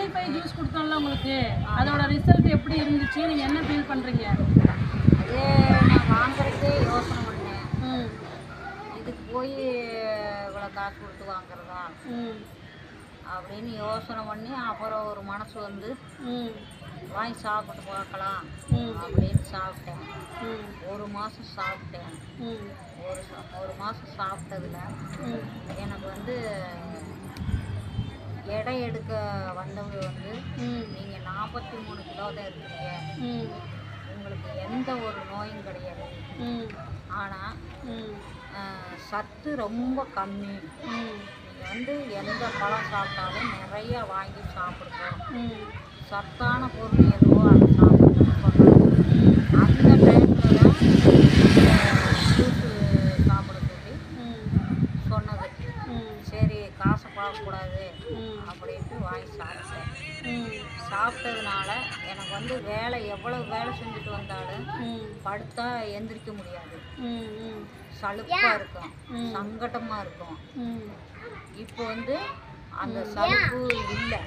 P95 juice கொடுத்தோம்ல உங்களுக்கு, அதோட result எப்படி இருந்துச்சு? நீங்கள் என்ன ஃபீல் பண்ணுறீங்க? அதே நான் வாங்குறதுக்கே யோசனை பண்ணேன். இதுக்கு போய் இவ்வளோ காசு கொடுத்து வாங்குறதா அப்படின்னு யோசனை பண்ணி, அப்புறம் ஒரு மனசு வந்து வாங்கி சாப்பிட்டு பார்க்கலாம் அப்படின்னு சாப்பிட்டேன். ஒரு மாதம் சாப்பிட்டேன். ஒரு மாதம் சாப்பிட்டதில் எனக்கு வந்து எடை எடுக்க வந்தவங்க வந்து, நீங்கள் 43 கிலோ தான் இருக்கிறீங்க, உங்களுக்கு எந்த ஒரு நோயும் கிடையாது, ஆனால் சத்து ரொம்ப கம்மி, நீங்கள் வந்து எந்த பழம் சாப்பிட்டாலும் நிறையா வாங்கி சாப்பிடுங்க, சத்தான பொருள் எதுவோ அதை சாப்பிடுங்கன்னு சொன்னாங்க. அந்த டைமில் தான் ஜூஸு சாப்பிட சொல்லி சொன்னது. சரி, காசை பார்க்கக்கூடாது அப்படின்ட்டு வாங்கி சாப்பிட்டேன். சாப்பிட்டதுனால எனக்கு வந்து எவ்வளோ வேலை செஞ்சுட்டு வந்தாலும் படுத்தா எந்திரிக்க முடியாது, சலுப்பாக இருக்கும், சங்கடமாக இருக்கும். இப்போ வந்து அந்த சலுப்பு இல்லை.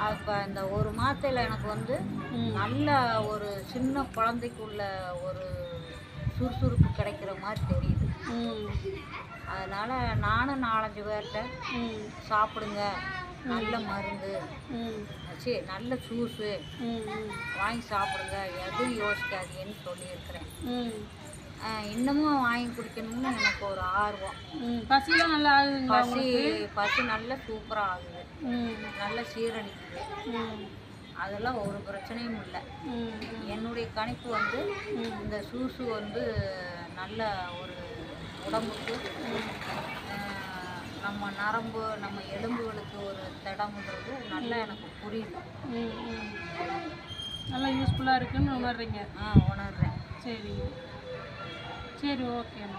அப்போ அந்த ஒரு மாதத்தில் எனக்கு வந்து நல்ல ஒரு சின்ன குழந்தைக்குள்ள ஒரு சுறுசுறுப்பு கிடைக்கிற மாதிரி தெரியுது. அதனால் நானும் 4-5 பேர்கிட்ட சாப்பிடுங்க, நல்ல மருந்து, சரி நல்ல ஜூஸு வாங்கி சாப்பிடுங்க, எதுவும் யோசிக்காதீங்கன்னு சொல்லியிருக்கிறேன். இன்னமும் வாங்கி குடிக்கணும்னு எனக்கு ஒரு ஆர்வம். பசிலாம் நல்லா ஆகுதுங்களா? பசி நல்லா சூப்பராக ஆகுது, நல்லா சீரணிக்குது, அதெல்லாம் ஒரு பிரச்சனையும் இல்லை. என்னுடைய கணிப்பு வந்து இந்த ஜூஸு வந்து நல்ல ஒரு உடம்புக்கு, நம்ம நரம்பு, நம்ம எலும்புகளுக்கு ஒரு திடம்ன்றது நல்லா எனக்கு புரியுது. நல்லா யூஸ்ஃபுல்லாக இருக்குன்னு உணர்றீங்க? உணர்றேன். சரிங்க, சரி, ஓகேம்மா.